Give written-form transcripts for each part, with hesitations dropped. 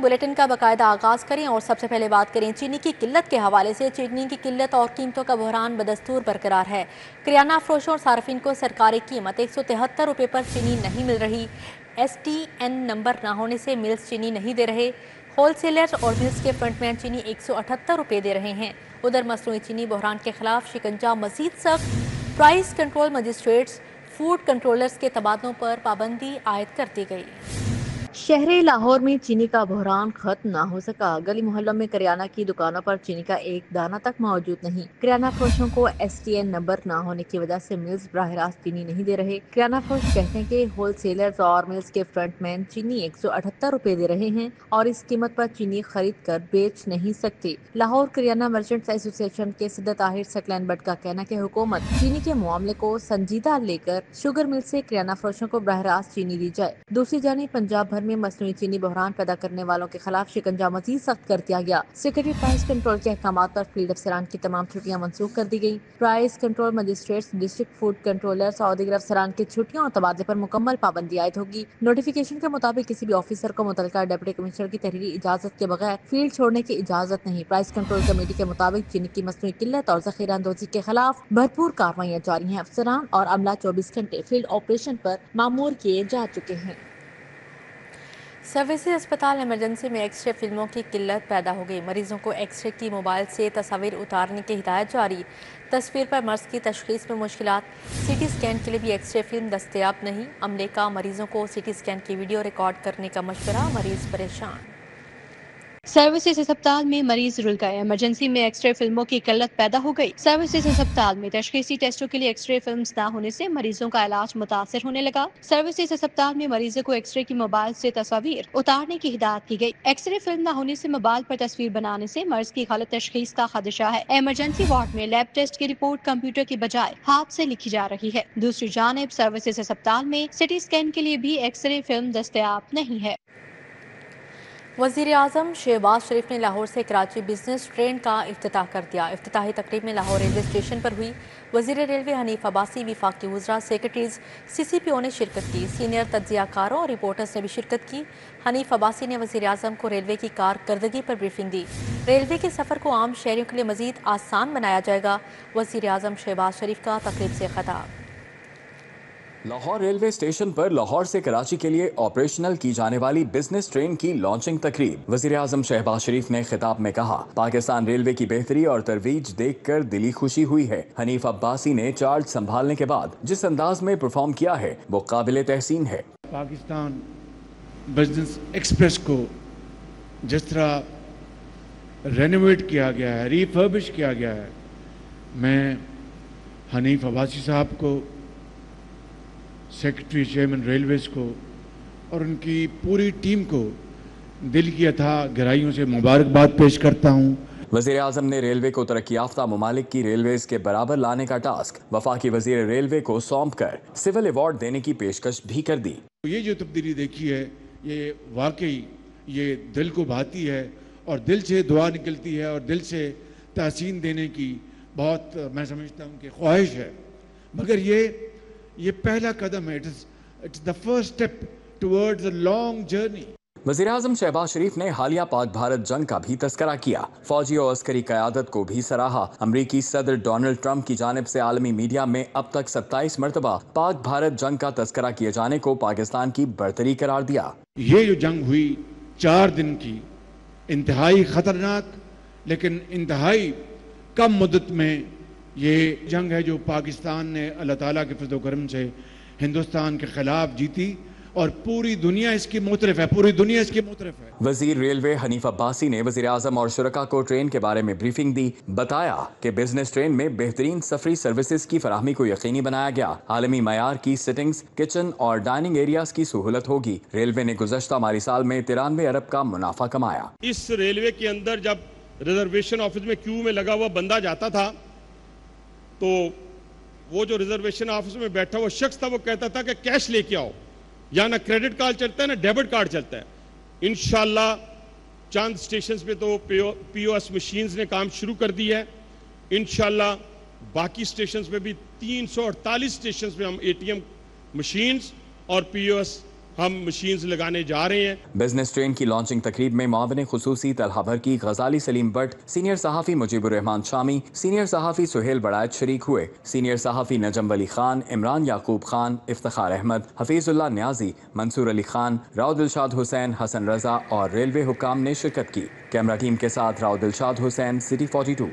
Bulletin کا باقاعدہ آغاز کریں اور سب سے پہلے بات کریں چینی کی قلت کے حوالے سے۔ چینی کی قلت اور قیمتوں کا بحران بدستور برقرار ہے۔ کریانہ فروشوں اور صارفین کو سرکاری قیمت 173 روپے پر چینی نہیں مل رہی۔ STN نمبر نہ ہونے سے ملز چینی نہیں دے رہے۔ ہول سیلرز اور ملز کے فرنٹ مین چینی 178 روپے دے رہے ہیں۔ ادھر مصنوعی چینی بحران کے خلاف شکنجہ مزید سخت۔ Price control magistrates food controllers کے تبادلوں پر پابندی عائد کر دی گئی۔ شہر لاہور میں چینی کا بحران ختم نہ ہو سکا۔ گلی محلوں میں کریانہ کی دکانوں پر چینی کا ایک دانہ تک موجود نہیں۔ کریانہ فروشوں کو STN نمبر نہ ہونے کی وجہ سے ملز براہ راست چینی نہیں دے رہے۔ کریانہ فروش کہتے ہیں کہ ہول سیلرز اور ملز کے فرنٹ مین چینی 178 روپے دے رہے ہیں اور اس قیمت پر چینی خرید کر بیچ نہیں سکتے۔ لاہور کریانہ مرچنٹس ایسوسی ایشن کے صدر طاہر سکلین بٹ کا کہنا کہ حکومت چینی کے معاملے کو سنجیدہ لے کر شوگر مل سے کریانہ فروشوں کو براہ راست چینی دی جائے۔ دوسری جانب پنجاب بھر میں مصنوعی چینی بحران پیدا کرنے والوں کے خلاف شکنجہ مزید سخت کر دیا گیا۔ سیکرٹری پرائس کنٹرول کے احکامات پر فیلڈ افسران کی تمام چھٹیاں منسوخ کر دی گئی۔ Price control magistrates, district food controllers اور دیگر افسران کی چھٹیوں اور تبادلے پر مکمل پابندی عائد ہوگی۔ نوٹیفیکیشن کے مطابق کسی بھی آفیسر کو متعلقہ ڈپٹی کمشنر کی تحریری اجازت کے بغیر فیلڈ چھوڑنے کی اجازت نہیں۔ پرائس کنٹرول کمیٹی کے مطابق چینی کی مصنوعی قلت اور ذخیرہ اندوزی کے خلاف بھرپور کارروائیاں جاری ہیں۔ افسران اور عملہ 24 گھنٹے فیلڈ آپریشن پر مامور کیے جا چکے ہیں۔ سروسز اسپتال ایمرجنسی میں ایکس رے فلموں کی قلت پیدا ہو گئی۔ مریضوں کو ایکس رے کی موبائل سے تصاویر اتارنے کی ہدایت جاری۔ تصویر پر مرض کی تشخیص میں مشکلات۔ سی ٹی اسکین کے لیے بھی ایکس رے فلم دستیاب نہیں۔ عملے کا مریضوں کو سی ٹی اسکین کی ویڈیو ریکارڈ کرنے کا مشورہ، مریض پریشان۔ سروسز اسپتال میں مریض رل گئے۔ ایمرجنسی میں ایکس رے فلموں کی قلت پیدا ہو گئی۔ سروسز اسپتال میں تشخیصی ٹیسٹوں کے لیے ایکس رے فلمز نہ ہونے سے مریضوں کا علاج متاثر ہونے لگا۔ سروسز اسپتال میں مریضوں کو ایکس رے کی موبائل سے تصاویر اتارنے کی ہدایت کی گئی۔ ایکس رے فلم نہ ہونے سے موبائل پر تصویر بنانے سے مرض کی غلط تشخیص کا خدشہ ہے۔ ایمرجنسی وارڈ میں لیب ٹیسٹ کی رپورٹ کمپیوٹر کی بجائے ہاتھ سے لکھی جا رہی ہے۔ دوسری جانب سروسز اسپتال میں سی ٹی اسکین کے لیے بھی ایکس رے فلم دستیاب نہیں ہے۔ وزیر اعظم شہباز شریف نے لاہور سے کراچی بزنس ٹرین کا افتتاح کر دیا۔ افتتاحی تقریب میں لاہور ریلوے اسٹیشن پر ہوئی۔ وزیر ریلوے حنیف عباسی، وفاقی وزراء، سیکرٹریز، CCPO نے شرکت کی۔ سینئر تجزیہ کاروں اور رپورٹرز نے بھی شرکت کی۔ حنیف عباسی نے وزیر اعظم کو ریلوے کی کارکردگی پر بریفنگ دی۔ ریلوے کے سفر کو عام شہریوں کے لیے مزید آسان بنایا جائے گا۔ وزیر اعظم شہباز شریف کا تقریب سے خطاب۔ لاہور ریلوے اسٹیشن پر لاہور سے کراچی کے لیے آپریشنل کی جانے والی بزنس ٹرین کی لانچنگ تقریب۔ وزیر اعظم شہباز شریف نے خطاب میں کہا، پاکستان ریلوے کی بہتری اور ترویج دیکھ کر دلی خوشی ہوئی ہے۔ حنیف عباسی نے چارج سنبھالنے کے بعد جس انداز میں پرفارم کیا ہے وہ قابل تحسین ہے۔ پاکستان بزنس ایکسپریس کو جس طرح رینوویٹ کیا گیا ہے، ریفربش کیا گیا ہے، میں حنیف عباسی صاحب کو، سیکرٹری چیئرمین ریلویز کو اور ان کی پوری ٹیم کو دل کی اتھاہ گہرائیوں سے مبارکباد پیش کرتا ہوں۔ وزیر اعظم نے ریلوے کو ترقی یافتہ ممالک کی ریلویز کے برابر لانے کا ٹاسک وفاقی وزیر ریلوے کو سونپ کر سول ایوارڈ دینے کی پیشکش بھی کر دی۔ یہ جو تبدیلی دیکھی ہے یہ واقعی یہ دل کو بھاتی ہے اور دل سے دعا نکلتی ہے اور دل سے تحسین دینے کی بہت میں سمجھتا ہوں کہ خواہش ہے، مگر یہ پہلا قدم ہے۔ It's the first step towards a long journey۔ وزیر اعظم شہباز شریف نے حالیہ پاک بھارت جنگ کا بھی تذکرہ کیا۔ فوجی اور عسکری قیادت کو بھی سراہا۔ امریکی صدر ڈونلڈ ٹرمپ کی جانب سے عالمی میڈیا میں اب تک 27 مرتبہ پاک بھارت جنگ کا تذکرہ کیے جانے کو پاکستان کی برتری قرار دیا۔ یہ جو جنگ ہوئی 4 دن کی، انتہائی خطرناک لیکن انتہائی کم مدت میں یہ جنگ ہے جو پاکستان نے اللہ تعالیٰ کے فضل و کرم سے ہندوستان کے خلاف جیتی اور پوری دنیا اس کی معترف ہے، پوری دنیا اس کی معترف ہے۔ وزیر ریلوے حنیف عباسی نے وزیر اعظم اور شرکاء کو ٹرین کے بارے میں بریفنگ دی۔ بتایا کہ بزنس ٹرین میں بہترین سفری سروسز کی فراہمی کو یقینی بنایا گیا۔ عالمی معیار کی سٹنگز، کچن اور ڈائننگ ایریاز کی سہولت ہوگی۔ ریلوے نے گزشتہ مالی سال میں 93 ارب کا منافع کمایا۔ اس ریلوے کے اندر جب ریزرویشن آفس میں کیو میں لگا ہوا بندہ جاتا تھا تو وہ جو ریزرویشن آفس میں بیٹھا ہوا شخص تھا وہ کہتا تھا کہ کیش لے کے آؤ، یا نہ کریڈٹ کارڈ چلتا ہے نہ ڈیبٹ کارڈ چلتا ہے۔ انشاءاللہ چند سٹیشنز پہ تو پی او ایس مشینز نے کام شروع کر دی ہے۔ انشاءاللہ باقی سٹیشنز پہ بھی 348 سٹیشنز پہ ہم ATM مشینز اور پی او ایس हम मशीन्स लगाने जा रहे हैं। बिजनेस ट्रेन की लॉन्चिंग तकरीब में मुआविन खुसूसी तलहा भरकी, गजाली सलीम बट, सीनियर सहाफ़ी मुजीबुर रहमान शामी, सीनियर सहाफ़ी सुहेल बड़ायत शरीक हुए। सीनियर सहाफ़ी नजम वली खान, इमरान याकूब खान, इफ्तिखार अहमद, हफीजुल्लाह न्याजी, मंसूर अली खान, राव दिलशाद हुसैन, हसन रजा और रेलवे हुक्काम ने शिरकत की। कैमरा टीम के साथ राव दिलशाद हुसैन, सिटी 42।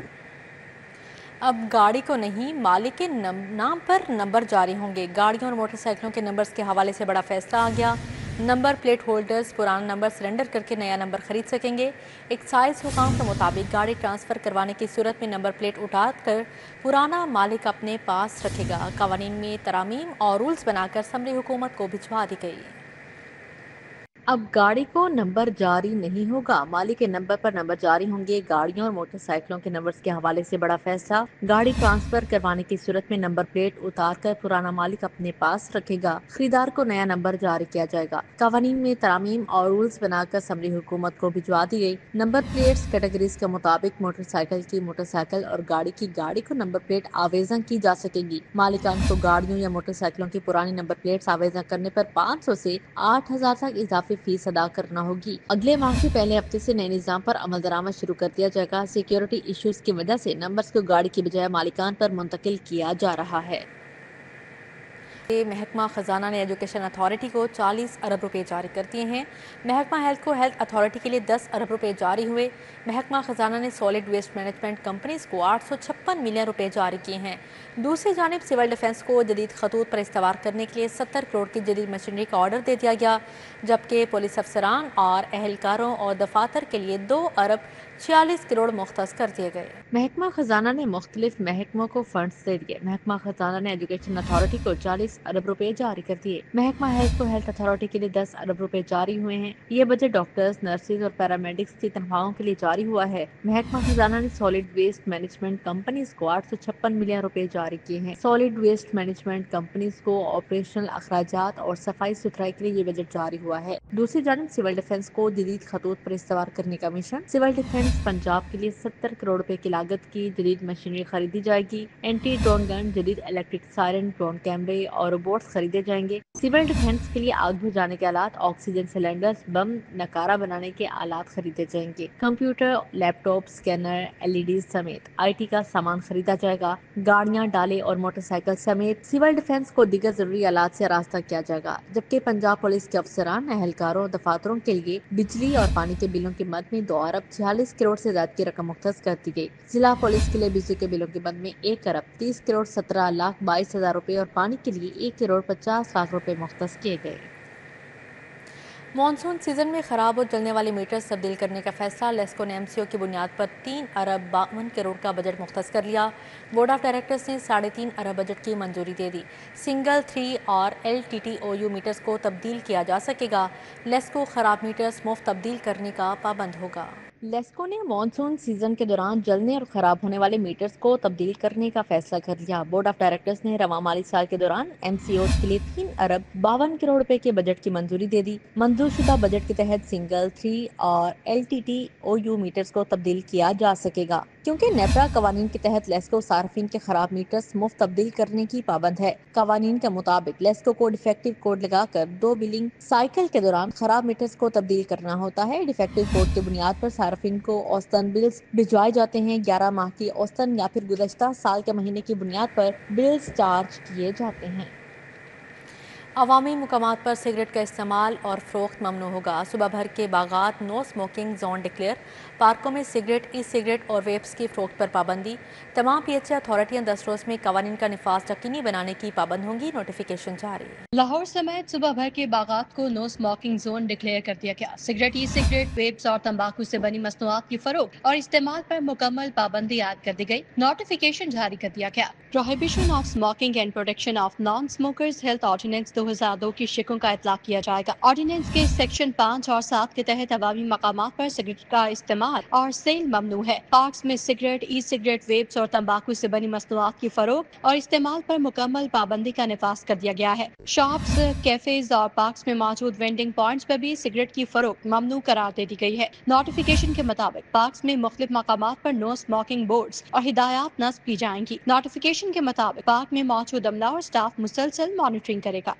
अब गाड़ी को नहीं, मालिक के नाम पर नंबर जारी होंगे। गाड़ियों और मोटरसाइकिलों के नंबर्स के हवाले से बड़ा फैसला आ गया। नंबर प्लेट होल्डर्स पुराना नंबर सरेंडर करके नया नंबर खरीद सकेंगे। एक्साइज हुकाम के मुताबिक गाड़ी ट्रांसफ़र करवाने की सूरत में नंबर प्लेट उठा कर पुराना मालिक अपने पास रखेगा। कवानीन में तरामीम और रूल्स बनाकर असम्बली हुकूमत को भिजवा दी गई। अब गाड़ी को नंबर जारी नहीं होगा, मालिक के नंबर पर नंबर जारी होंगे। गाड़ियों और मोटरसाइकिलों के नंबर्स के हवाले से बड़ा फैसला। गाड़ी ट्रांसफर करवाने की सूरत में नंबर प्लेट उतार कर पुराना मालिक अपने पास रखेगा। खरीदार को नया नंबर जारी किया जाएगा। कवानीन में तरामीम और रूल्स बनाकर असम्बली हुकूमत को भिजवा दी गई। नंबर प्लेट्स कैटेगरीज के मुताबिक मोटरसाइकिल और गाड़ी को नंबर प्लेट आवेदन की जा सकेगी। मालिकान को गाड़ियों या मोटरसाइकिलों की पुरानी नंबर प्लेट्स आवेदन करने पर 500 से 8,000 तक इजाफी फीस अदा करना होगी। अगले माह के पहले हफ्ते से नए निजाम पर अमल दरामद शुरू कर दिया जाएगा। सिक्योरिटी इश्यूज की वजह से नंबर्स को गाड़ी की बजाय मालिकान पर मुंतकिल किया जा रहा है। महकमा खजाना ने एजुकेशन अथॉरिटी को 40 अरब रुपए जारी कर दिए हैं। महकमा हेल्थ को हेल्थ अथॉरिटी के लिए 10 अरब रुपए जारी हुए। महकमा खजाना ने सॉलिड वेस्ट मैनेजमेंट कंपनीज को 856 मिलियन रुपए जारी किए हैं। दूसरी जानिब सिविल डिफेंस को जदीद खतूत पर इस्तेमाल करने के लिए 70 करोड़ की जदीद मशीनरी का ऑर्डर दे दिया गया, जबकि पुलिस अफसरान और अहलकारों और दफातर के लिए 2 अरब 46 करोड़ मुख्तस कर दिए गए। महकमा खजाना ने मुख्तलिफ महकमों को फंड्स दे दिए। महकमा खजाना ने एजुकेशन अथॉरिटी को 40 अरब रुपए जारी कर दिए। महकमा हेल्थ को हेल्थ अथॉरिटी के लिए 10 अरब रुपए जारी हुए हैं। ये बजट डॉक्टर्स, नर्सेज और पैरामेडिक्स की तनख्वाहों के लिए जारी हुआ है। महकमा खजाना ने सॉलिड वेस्ट मैनेजमेंट कंपनीज को 856 मिलियन रुपए जारी किए हैं। सॉलिड वेस्ट मैनेजमेंट कंपनीज को ऑपरेशनल अखराजात और सफाई सुथराई के लिए ये बजट जारी हुआ है। दूसरी जानब सिविल डिफेंस को जदीद खतूत पर इस्तेमाल करने का मिशन। सिविल डिफेंस पंजाब के लिए 70 करोड़ रुपए की लागत की जदीद मशीनरी खरीदी जाएगी। एंटी ड्रोन गन, जदीद इलेक्ट्रिक सायरन, ड्रोन कैमरे और रोबोट्स खरीदे जाएंगे। सिविल डिफेंस के लिए आग बुझाने के आलात, ऑक्सीजन सिलेंडर्स, बम नकारा बनाने के आलात खरीदे जाएंगे। कंप्यूटर, लैपटॉप, स्कैनर, LED समेत IT का सामान खरीदा जाएगा। गाड़ियां, डाले और मोटरसाइकिल समेत सिविल डिफेंस को दीगर जरूरी आलात से रास्ता किया जाएगा। जबकि पंजाब पुलिस के अफसरान, अहलकारों, दफातरों के लिए बिजली और पानी के बिलों की मद में 2 अरब 46 करोड़ से ज्यादा की रकम मुख्तस कर दी गई। जिला पुलिस के लिए बिजली के बिलों की मद में 1 अरब 30 करोड़ 17 लाख 22 हजार रुपए और पानी के लिए 1 करोड़ 50 लाख रुपए मुख्तस किए गए। मानसून सीजन में खराब और जलने वाले मीटर्स तब्दील करने का फैसला। लेस्को ने MCO की बुनियाद पर 3 अरब 52 करोड़ का बजट मुख्तस कर लिया। बोर्ड ऑफ डायरेक्टर्स ने 3.5 अरब बजट की मंजूरी दे दी। सिंगल 3 और LTTOU मीटर्स को तब्दील किया जा सकेगा। लेस्को खराब मीटर्स मुफ्त तब्दील करने का पाबंद होगा। लेस्को ने मानसून सीजन के दौरान जलने और खराब होने वाले मीटर्स को तब्दील करने का फैसला कर लिया। बोर्ड ऑफ डायरेक्टर्स ने रवा माली साल के दौरान MCOs के लिए 3 अरब 52 करोड़ रुपए के बजट की मंजूरी दे दी। मंजूर शुदा बजट के तहत सिंगल 3 और LTTOU मीटर्स को तब्दील किया जा सकेगा। क्योंकि नेपरा कवानीन के तहत लेस्को सार्फिन के खराब मीटर्स मुफ्त तब्दील करने की पाबंद है। कवानीन के मुताबिक लेस्को को डिफेक्टिव कोड लगाकर 2 बिलिंग साइकिल के दौरान खराब मीटर्स को तब्दील करना होता है। डिफेक्टिव कोड की बुनियाद पर सार्फिन को औसतन बिल्स भिजवाए जाते हैं। 11 माह की औसतन या फिर गुज़श्ता साल के महीने की बुनियाद पर बिल्स चार्ज किए जाते हैं। अवामी मुकामात पर सिगरेट का इस्तेमाल और फ़रोख्त ममनू होगा। सुबह भर के बागात नो स्मोकिंग जोन डिक्लेयर। पार्कों में सिगरेट, ई सिगरेट और वेप्स की फ़रोख्त पर पाबंदी। तमाम PHA अथॉरिटियाँ 10 रोज़ में कवानीन का निफाज यकीनी बनाने की पाबंद होंगी। नोटिफिकेशन जारी। लाहौर समेत सुबह भर के बागात को नो स्मोकिंग जोन डिक्लेयर कर दिया गया। सिगरेट, ई सिगरेट, वेप्स और तंबाकू से बनी मसनूआत की फरोख्त और इस्तेमाल पर मुकम्मल पाबंदी आयद कर दी गई। नोटिफिकेशन जारी कर दिया गया। Prohibition of smoking and protection of non smokers health ordinance 2002 की शिकों का इतलाक किया जाएगा। ऑर्डिनेंस के सेक्शन 5 और 7 के तहत अवामी मकामात पर सिगरेट का इस्तेमाल और सेल ममनू है। पार्क्स में सिगरेट, ई सिगरेट, वेप्स और तंबाकू से बनी मसनूआत की फरोख्त और इस्तेमाल पर मुकम्मल पाबंदी का निफाज कर दिया गया है। शॉप्स, कैफेज और पार्क्स में मौजूद वेंडिंग पॉइंट्स पर भी सिगरेट की फरोख्त ममनू करार दे दी गई है। नोटिफिकेशन के मुताबिक पार्क्स में मुख्तलिफ मकामात पर नो स्मोकिंग बोर्ड्स और हिदायत नस्ब की जाएंगी। नोटिफिकेशन के मुताबिक पार्क में मौजूद अमला और स्टाफ मुसलसल मॉनिटरिंग करेगा।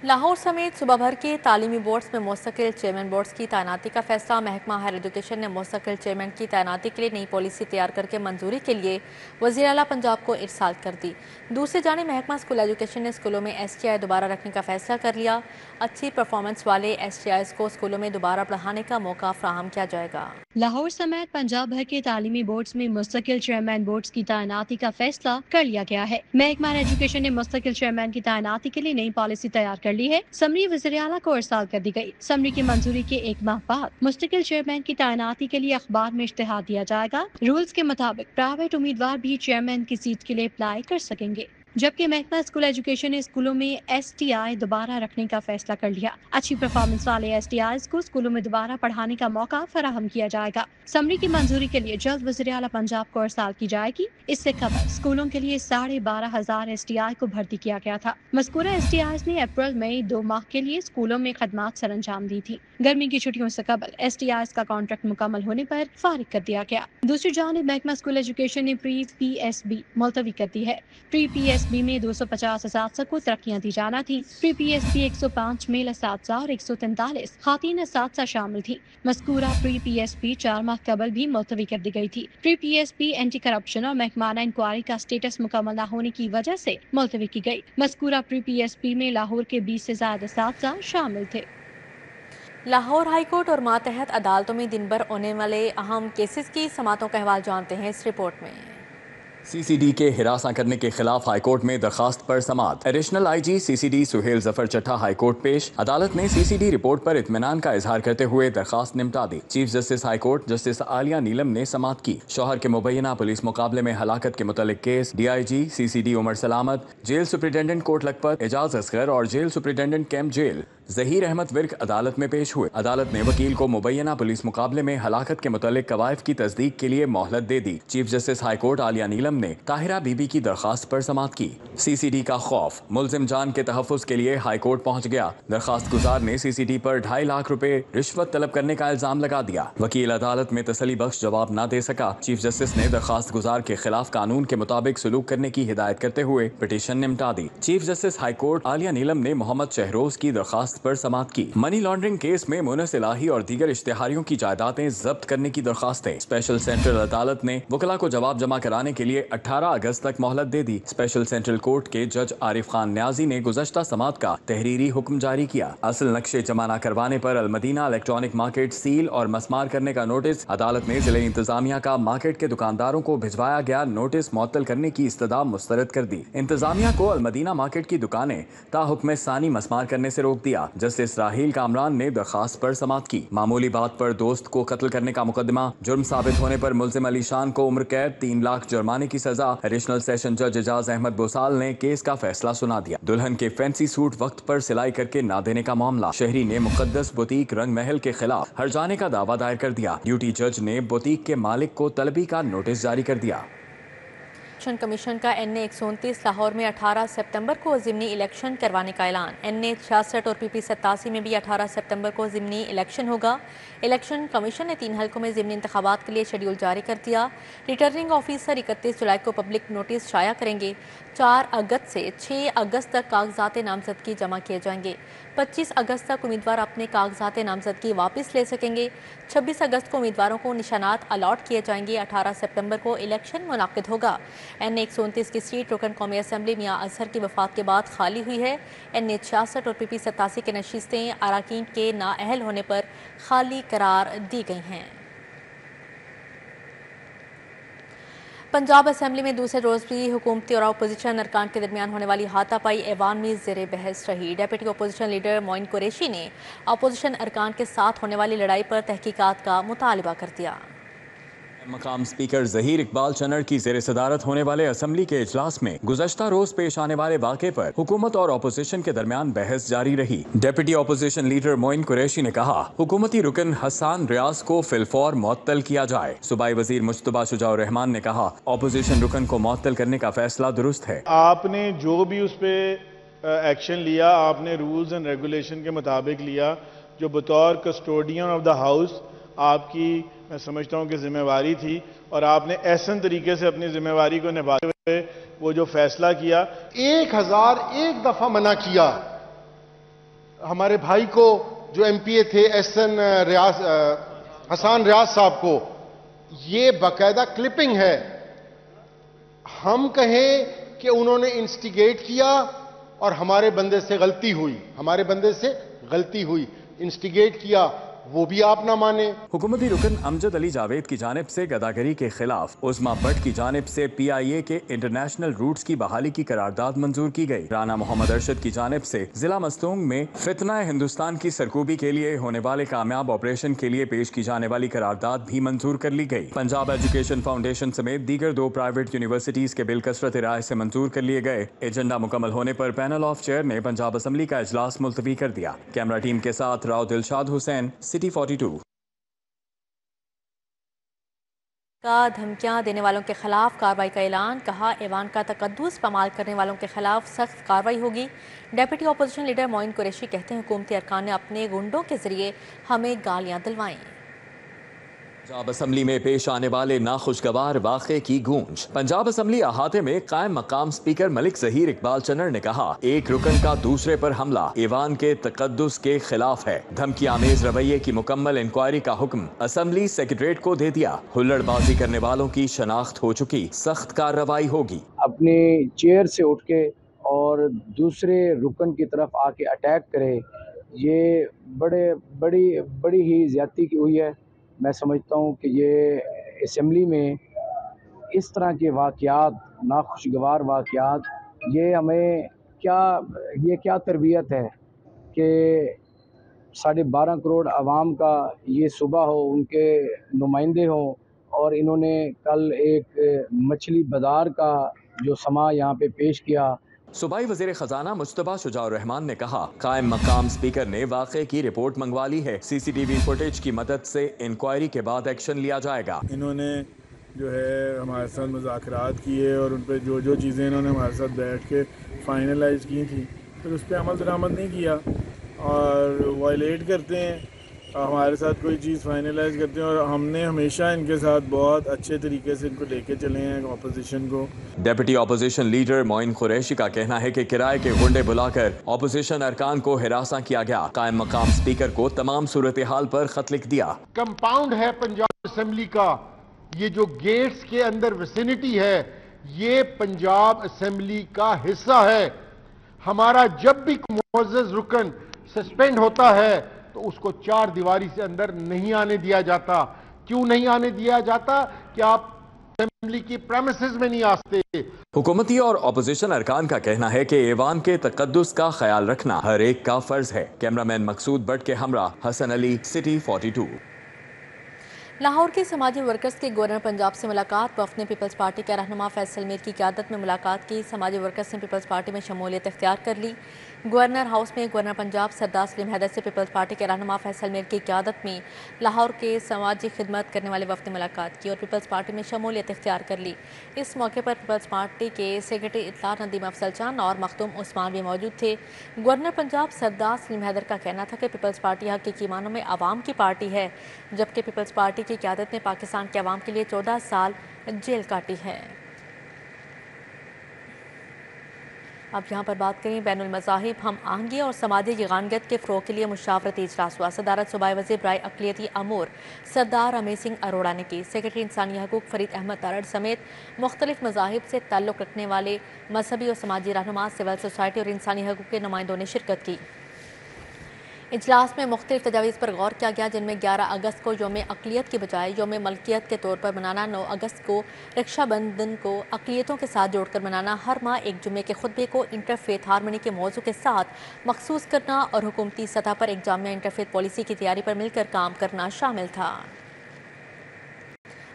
लाहौर समेत सूबा भर के तालीमी बोर्ड्स में मुस्तकिल चेयरमैन बोर्ड्स की तैनाती का फैसला। महकमा हायर एजुकेशन ने मुस्तकिल चेयरमैन की तैनाती के लिए नई पॉलिसी तैयार करके मंजूरी के लिए वज़ीर आला पंजाब को इरसाल कर दी। दूसरी जानिब महकमा स्कूल एजुकेशन ने स्कूलों में STI दोबारा रखने का फैसला कर लिया। अच्छी परफॉर्मेंस वाले STIs को स्कूलों में दोबारा पढ़ाने का मौका फराहम किया जाएगा। लाहौर समेत पंजाब भर के तालीमी बोर्ड्स में मुस्तकिल चेयरमैन बोर्ड्स की तैनाती का फैसला कर लिया गया है। महकमा एजुकेशन ने मुस्तकिल चेयरमैन की तैनाती के लिए नई पॉलिसी तैयार कर ली है। समरी वज़ीर आला को इरसाल कर दी गई। समरी की मंजूरी के 1 माह बाद मुस्तकिल चेयरमैन की तैनाती के लिए अखबार में इश्तिहार दिया जाएगा। रूल्स के मुताबिक प्राइवेट उम्मीदवार भी चेयरमैन की सीट के लिए अप्लाई कर सकेंगे, जबकि महकमा स्कूल एजुकेशन ने स्कूलों में STI दोबारा रखने का फैसला कर लिया। अच्छी परफॉर्मेंस वाले STIs को स्कूलों में दोबारा पढ़ाने का मौका फराहम किया जाएगा। समरी की मंजूरी के लिए जल्द वज़ीर आला पंजाब को इरसाल की जाएगी। इससे कबल स्कूलों के लिए 12,500 STI को भर्ती किया गया था। मज़कूरा STIs ने अप्रैल मई 2 माह के लिए स्कूलों में खदमात सर अंजाम दी थी। गर्मी की छुट्टियों से कबल STIs का कॉन्ट्रैक्ट मुकम्मल होने पर फारिग कर दिया गया। दूसरी जानिब महकमा स्कूल एजुकेशन ने प्री PSB मुलतवी कर दी है। प्री PSB में 250 असातिज़ा को तरक्कियां दी जाना थी। प्री PSB 105 मेल असातिज़ा और 143 खातीन असातिज़ा शामिल थी। मज़कूरा प्री PSB 4 माह कबल भी मुलतवी कर दी गई थी। प्री PSB एंटी करप्शन और महकमाना इंक्वायरी का स्टेटस मुकम्मल न होने की वजह से मुलतवी की गई। मज़कूरा प्री PSB में लाहौर के 20 से ज़्यादा असातिज़ा शामिल थे। लाहौर हाई कोर्ट और मातहत अदालतों में दिन भर होने वाले अहम केसेस की समातों का अहवाल जानते हैं इस रिपोर्ट में। CCD के हिरासा करने के खिलाफ हाईकोर्ट में दरखास्त पर समात। Additional IG CCD Suhail Zafar Chattha high court पेश। अदालत ने CCD रिपोर्ट पर इत्मीनान का इजहार करते हुए दरखास्त निपटा दी। Chief justice high court justice Aalia Neelam ने समात की। शौहर के मुबैना पुलिस मुकाबले में हलाकत के मुतल्लिक case DIG CCD Umar Salamat, jail superintendent Kot Lakhpat Ejaz Asghar और jail superintendent camp jail Zaheer Ahmad Virk अदालत में पेश हुए। अदालत ने वकील को मुबैना पुलिस मुकाबले में हलाकत के मुतल्लिक कवायद की तस्दीक के लिए मोहलत दे दी। Chief justice high court Alia Neelam ने ताहिरा बीबी की दरखास्त पर समात की। CCD का खौफ, मुल्जिम जान के तहफ़्फ़ुज़ के लिए हाईकोर्ट पहुंच गया। दरखास्त गुजार ने CCD पर 2.5 लाख रुपए रिश्वत तलब करने का इल्जाम लगा दिया। वकील अदालत में तसली बख्श जवाब न दे सका। चीफ जस्टिस ने दरखास्त गुजार के खिलाफ कानून के मुताबिक सलूक करने की हिदायत करते हुए पिटीशन निपटा दी। Chief justice high court Alia Neelam ने मोहम्मद शहरोज की दरखास्त पर समात की। मनी लॉन्ड्रिंग केस में मुनस इलाही और दीगर इश्तिहारियों की जायदादें जब्त करने की दरखास्तें। स्पेशल सेंट्रल अदालत ने वकला को जवाब जमा कराने के लिए 18 अगस्त तक मोहलत दे दी। स्पेशल सेंट्रल कोर्ट के जज आरिफ खान न्याजी ने गुज़श्ता समात का तहरीरी हुक्म जारी किया। असल नक्शे जमा न करवाने पर अलमदीना इलेक्ट्रॉनिक मार्केट सील और मसमार करने का नोटिस। अदालत ने जिले इंतजामिया का मार्केट के दुकानदारों को भिजवाया गया नोटिस मुअत्तल करने की इस्तदा मुस्तरद कर दी। इंतजामिया को अलमदीना मार्केट की दुकानें ताहुक्म सानी मसमार करने से रोक दिया। जस्टिस राहील कामरान ने दरखास्त पर समात की। मामूली बात पर दोस्त को कत्ल करने का मुकदमा, जुर्म साबित होने पर मुल्जिम अली शान को उम्र कैद, 3 लाख जुर्माने की सजा। एडिशनल सेशन जज एजाज अहमद बोसाल ने केस का फैसला सुना दिया। दुल्हन के फैंसी सूट वक्त पर सिलाई करके ना देने का मामला, शहरी ने मुकद्दस बुटीक रंग महल के खिलाफ हर्जाने का दावा दायर कर दिया। ड्यूटी जज ने बुटीक के मालिक को तलबी का नोटिस जारी कर दिया। इलेक्शन कमीशन का NA 129 लाहौर में 18 सितंबर को ज़िमनी इलेक्शन करवाने का ऐलान। NA 66 और PP 87 में भी 18 सितंबर को ज़िमनी इलेक्शन होगा। इलेक्शन कमीशन ने 3 हल्कों में ज़िमनी इंतखाबात के लिए शेड्यूल जारी कर दिया। रिटर्निंग ऑफिसर 31 जुलाई को पब्लिक नोटिस शाया करेंगे। 4 अगस्त से 6 अगस्त तक कागजात नामजदगी जमा किए जाएंगे। 25 अगस्त तक उम्मीदवार अपने कागजात नामजदगी वापस ले सकेंगे। 26 अगस्त को उम्मीदवारों को निशानात अलॉट किए जाएंगे। 18 सितंबर को इलेक्शन मुनाकिद होगा। NA 129 की सीट रुकन कौमी असम्बली मियां अजहर की वफात के बाद खाली हुई है। NA 66 और PP 87 की नशिस्तें अराकीन के नाअहल होने पर खाली करार दी गई हैं। पंजाब असम्बली में दूसरे रोज़ भी हुकूमती और अपोजिशन अरकान के दरमियान होने वाली हाथापाई ऐवान में ज़ेर बहस रही। Deputy opposition leader Moin Qureshi ने अपोजिशन अरकान के साथ होने वाली लड़ाई पर तहकीकात का मुतालबा कर दिया। मकाम स्पीकर ज़हीर इकबाल चन्नर की ज़ेर सदारत होने वाले असम्बली के इजलास में गुज़श्ता रोज पेश आने वाले वाक़े पर हुकूमत और अपोजिशन के दरमियान बहस जारी रही। Deputy opposition leader Moin Qureshi ने कहा, हुकूमती रुकन हसन रियाज को फिलफौर मुअत्तल किया जाए। सूबाई वजीर मुश्तबा शुजाउर रहमान ने कहा, अपोजिशन रुकन को मुअत्तल करने का फैसला दुरुस्त है। आपने जो भी उस पर एक्शन लिया, आपने रूल्स एंड रेगुलेशन के मुताबिक लिया, जो बतौर कस्टोडियन ऑफ द हाउस आपकी मैं समझता हूँ कि जिम्मेवारी थी, और आपने ऐसन तरीके से अपनी जिम्मेवारी को निभाते हुए वो जो फैसला किया। 1001 दफा मना किया ہمارے بھائی کو جو ایم پی اے تھے حسان ریاض صاحب کو، یہ باقاعدہ کلپنگ ہے. ہم کہیں کہ انہوں نے انسٹیگیٹ کیا اور ہمارے بندے سے غلطی ہوئی، انسٹیگیٹ کیا، وہ بھی آپ نہ مانیں. حکومتی رکن امجد علی جاوید کی جانب سے گداگری کے خلاف عظما بٹ کی جانب سے پی آئی اے کے انٹرنیشنل روٹس کی بحالی کی قرارداد منظور کی گئی. رانا محمد ارشد کی جانب سے ضلع مستونگ میں فتنہ ہندوستان کی سرکوبی کے لیے ہونے والے کامیاب آپریشن کے لیے پیش کی جانے والی قرارداد بھی منظور کر لی گئی. پنجاب ایجوکیشن فاؤنڈیشن سمیت دیگر 2 پرائیویٹ یونیورسٹیز کے بل کثرت رائے سے منظور کر لیے گئے. ایجنڈا مکمل ہونے پر پینل آف چیئر نے پنجاب اسمبلی کا اجلاس ملتوی کر دیا. کیمرہ ٹیم کے ساتھ راؤ دلشاد حسین، سٹی 42. کا دھمکیاں دینے والوں کے خلاف کارروائی کا اعلان، کہا ایوان کا تقدس پامال کرنے والوں کے خلاف سخت کارروائی ہوگی. ڈیپٹی اپوزیشن لیڈر معین قریشی کہتے ہیں حکومتی ارکان نے اپنے گنڈوں کے ذریعے ہمیں گالیاں دلوائیں. پنجاب اسمبلی میں پیش آنے والے ناخوشگوار واقعے کی گونج. پنجاب اسمبلی احاطے میں قائم مقام اسپیکر ملک ظہیر اقبال چنر نے کہا ایک رکن کا دوسرے پر حملہ ایوان کے تقدس کے خلاف ہے. دھمکی آمیز رویے کی مکمل انکوائری کا حکم اسمبلی سیکریٹریٹ کو دے دیا. ہلڑ بازی کرنے والوں کی شناخت ہو چکی، سخت کارروائی ہوگی. اپنی چیئر سے اٹھ کے اور دوسرے رکن کی طرف آ کے اٹیک کرے، یہ بڑی ہی زیادتی کی ہوئی ہے. میں سمجھتا ہوں کہ یہ اسمبلی میں اس طرح کے واقعات، ناخوشگوار واقعات، یہ ہمیں کیا تربیت ہے کہ 12.5 کروڑ عوام کا یہ صوبہ ہو، ان کے نمائندے ہوں، اور انہوں نے کل ایک مچھلی بازار کا جو سما یہاں پہ پیش کیا. صوبائی وزیر خزانہ مجتبیٰ شجاع الرحمان نے کہا قائم مقام اسپیکر نے واقعے کی رپورٹ منگوا لی ہے. سی سی ٹی وی فوٹیج کی مدد سے انکوائری کے بعد ایکشن لیا جائے گا. انہوں نے جو ہے ہمارے ساتھ مذاکرات کیے اور ان پہ جو چیزیں انہوں نے ہمارے ساتھ بیٹھ کے فائنلائز کی تھیں، پھر اس پہ عمل درآمد نہیں کیا اور وائلیٹ کرتے ہیں ہمارے ساتھ کوئی چیز فائنلائز کرتے ہیں. اور ہم نے ہمیشہ ان کے ساتھ بہت اچھے طریقے سے ان کو لے کے چلے ہیں اپوزیشن کو. ڈیپٹی اپوزیشن لیڈر معین قریشی کا کہنا ہے کہ کرائے کے غنڈے بلا کر اپوزیشن ارکان کو ہراساں کیا گیا. قائم مقام اسپیکر کو تمام صورتحال پر خط لکھ دیا. کمپاؤنڈ ہے پنجاب اسمبلی کا، یہ جو گیٹس کے اندر ویسینٹی ہے، یہ پنجاب اسمبلی کا حصہ ہے. ہمارا جب بھی معزز رکن سسپینڈ ہوتا ہے تو اس کو 4 دیواری سے اندر نہیں آنے دیا جاتا. کیوں نہیں آنے دیا جاتا؟ کہ آپ اسمبلی کی پریمیسز میں نہیں آستے. حکومتی اور اپوزیشن ارکان کا کہنا ہے کہ ایوان کے تقدس کا خیال رکھنا ہر ایک کا فرض ہے. کیمرامین مقصود بٹ کے ہمراہ حسن علی، سٹی 42. لاہور کے سماجی ورکرز کی گورنر پنجاب سے ملاقات. وفد نے پیپلز پارٹی کے رہنما فیصل میر کی قیادت میں ملاقات کی. سماجی ورکرز نے پیپلز پارٹی میں شمولیت اختیار کر لی. گورنر ہاؤس میں گورنر پنجاب سردار سلیم حیدر سے پیپلز پارٹی کے رہنما فیصل میر کی قیادت میں لاہور کے سماجی خدمت کرنے والے وفد نے ملاقات کی اور پیپلز پارٹی میں شمولیت اختیار کر لی. اس موقع پر پیپلز پارٹی کے سیکرٹری اطلاع ندیم افضل چاند اور مختوم عثمان بھی موجود تھے. گورنر پنجاب سردار سلیم حیدر کا کہنا تھا کہ پیپلز پارٹی حقیقی معنوں میں عوام کی پارٹی ہے، جبکہ پیپلز پارٹی کی قیادت نے پاکستان کے عوام کے لیے 14 سال جیل کاٹی ہے. اب یہاں پر بات کریں بین المذاہب ہم آہنگی اور سماجی یگانگت کے فروغ کے لیے مشاورتی اجلاس ہوا. صدارت صوبائی وزیر برائے اقلیتی امور سردار امیت سنگھ اروڑا نے کی. سیکرٹری انسانی حقوق فرید احمد تارڑ سمیت مختلف مذاہب سے تعلق رکھنے والے مذہبی اور سماجی رہنما، سول سوسائٹی اور انسانی حقوق کے نمائندوں نے شرکت کی. اجلاس میں مختلف تجاویز پر غور کیا گیا، جن میں 11 اگست کو یوم اقلیت کے بجائے یوم ملکیت کے طور پر منانا، 9 اگست کو رکشا بندھن کو اقلیتوں کے ساتھ جوڑ کر منانا، ہر ماہ ایک جمعے کے خطبے کو انٹرفیتھ ہارمنی کے موضوع کے ساتھ مخصوص کرنا اور حکومتی سطح پر ایک جامع انٹرفیتھ پالیسی کی تیاری پر مل کر کام کرنا شامل تھا.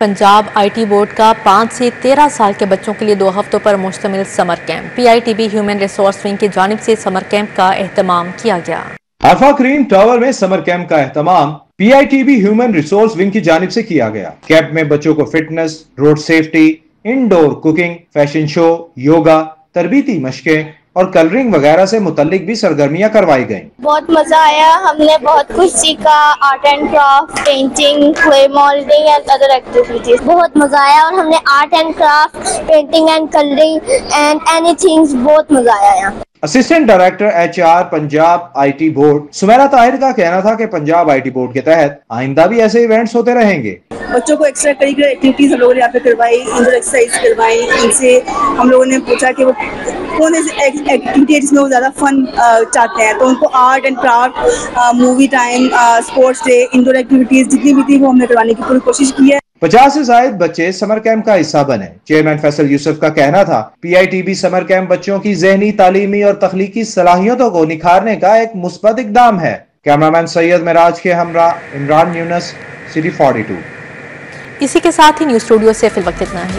پنجاب آئی ٹی بورڈ کا 5 سے 13 سال کے بچوں کے لیے 2 ہفتوں پر مشتمل summer camp. P I T B human resource wing کی جانب سے سمر کیمپ کا اہتمام کیا گیا. آفاقرین ٹاور میں سمر کیمپ کا اہتمام P I T B human resource wing کی جانب سے کیا گیا. کیمپ میں بچوں کو fitness, road safety, indoor cooking, fashion show, yoga, تربیتی مشقیں، اور کلرنگ وغیرہ سے متعلق بھی سرگرمیاں کروائی گئیں۔ بہت مزہ آیا، ہم نے بہت کچھ سیکھا، art and craft, painting, clay moulding and other activities. بہت مزہ آیا اور ہم نے art and craft, painting and colouring and any things, بہت مزہ آیا یہاں۔ Assistant director HR Punjab IT board Sameera Tahir کا کہنا تھا کہ پنجاب IT بورڈ کے تحت آئندہ بھی ایسے ایونٹس ہوتے رہیں گے۔ بچوں کو ایکسٹرا کریکولر ایکٹیویٹیز ہم لوگوں نے یہاں پہ کروائی، انڈور ایکسرسائز کروائی، ان سے ہم لوگوں نے پوچھا کہ وہ کون ایسی ایکٹیویٹی ہے جس میں وہ زیادہ فن چاہتے ہیں، تو ان کو art and craft, movie time, sports day, indoor activities جتنی بھی تھی وہ ہم نے کروانے کی پوری کوشش کی ہے۔ 50 سے زائد بچے سمر کیمپ کا حصہ بنے۔ چیئرمین فیصل یوسف کا کہنا تھا PITB سمر کیمپ بچوں کی ذہنی، تعلیمی اور تخلیقی صلاحیتوں کو نکھارنے کا ایک مثبت اقدام ہے۔ کیمرامین سید معراج کے ہمراہ عمران یونس، City 42۔ اسی کے ساتھ ہی نیوز اسٹوڈیو سے فی الوقت اتنا ہے۔